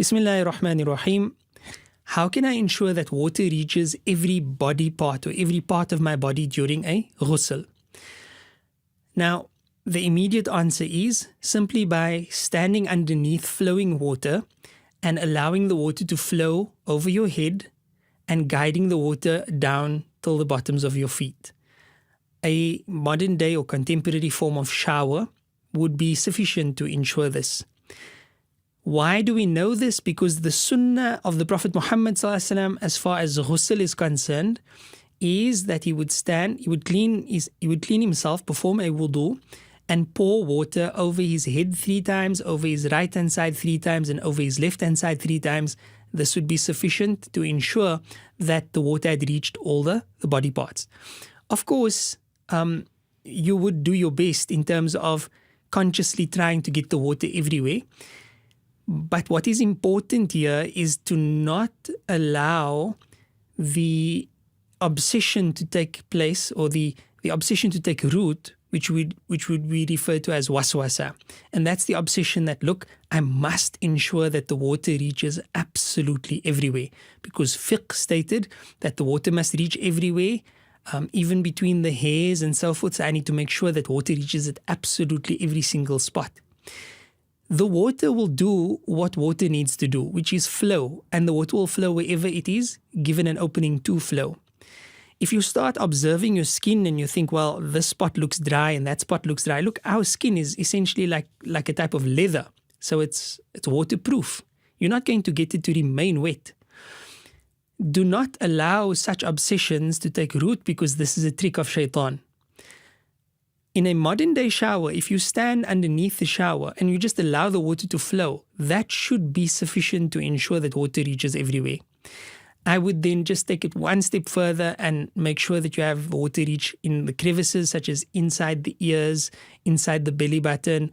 Bismillahir Rahmanir Rahim. How can I ensure that water reaches every body part or every part of my body during a ghusl? Now, the immediate answer is simply by standing underneath flowing water and allowing the water to flow over your head and guiding the water down till the bottoms of your feet. A modern day or contemporary form of shower would be sufficient to ensure this. Why do we know this? Because the Sunnah of the Prophet Muhammad ﷺ, as far as ghusl is concerned, is that he would stand, he would clean himself, perform a wudu, and pour water over his head 3 times, over his right hand side 3 times, and over his left hand side 3 times. This would be sufficient to ensure that the water had reached all the body parts. Of course, you would do your best in terms of consciously trying to get the water everywhere. But what is important here is to not allow the obsession to take place, or the obsession to take root, which would be referred to as waswasa. And that's the obsession that, look, I must ensure that the water reaches absolutely everywhere, because fiqh stated that the water must reach everywhere, even between the hairs and so forth. So I need to make sure that water reaches at absolutely every single spot. The water will do what water needs to do, which is flow, and the water will flow wherever it is given an opening to flow. If you start observing your skin and you think, well, this spot looks dry and that spot looks dry, look, our skin is essentially like a type of leather, so it's waterproof. You're not going to get it to remain wet. Do not allow such obsessions to take root, because this is a trick of shaitan. In a modern day shower, if you stand underneath the shower and you just allow the water to flow, that should be sufficient to ensure that water reaches everywhere. I would then just take it one step further and make sure that you have water reach in the crevices, such as inside the ears, inside the belly button,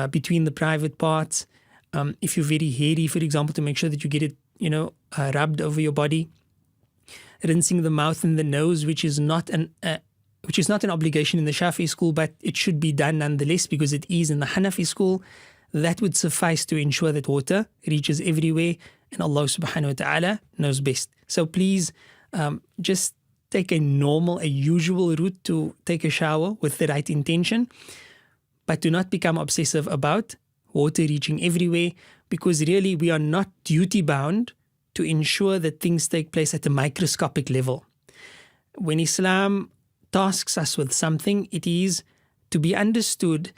between the private parts. If you're very hairy, for example, to make sure that you get it, rubbed over your body. Rinsing the mouth and the nose, which is not an obligation in the Shafi'i school, but it should be done nonetheless because it is in the Hanafi school. That would suffice to ensure that water reaches everywhere, and Allah subhanahu wa ta'ala knows best. So please just take a usual route to take a shower with the right intention, but do not become obsessive about water reaching everywhere, because really we are not duty bound to ensure that things take place at a microscopic level. When Islam tasks us with something, it is to be understood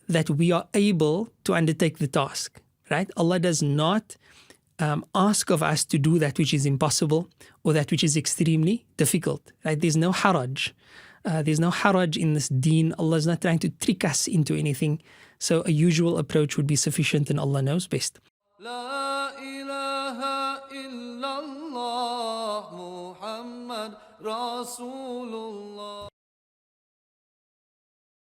that we are able to undertake the task, right? Allah does not ask of us to do that which is impossible or that which is extremely difficult, right? There's no haraj. There's no haraj in this deen. Allah is not trying to trick us into anything. So a usual approach would be sufficient, and Allah knows best. La ilaha illallah Muhammad Rasulullah.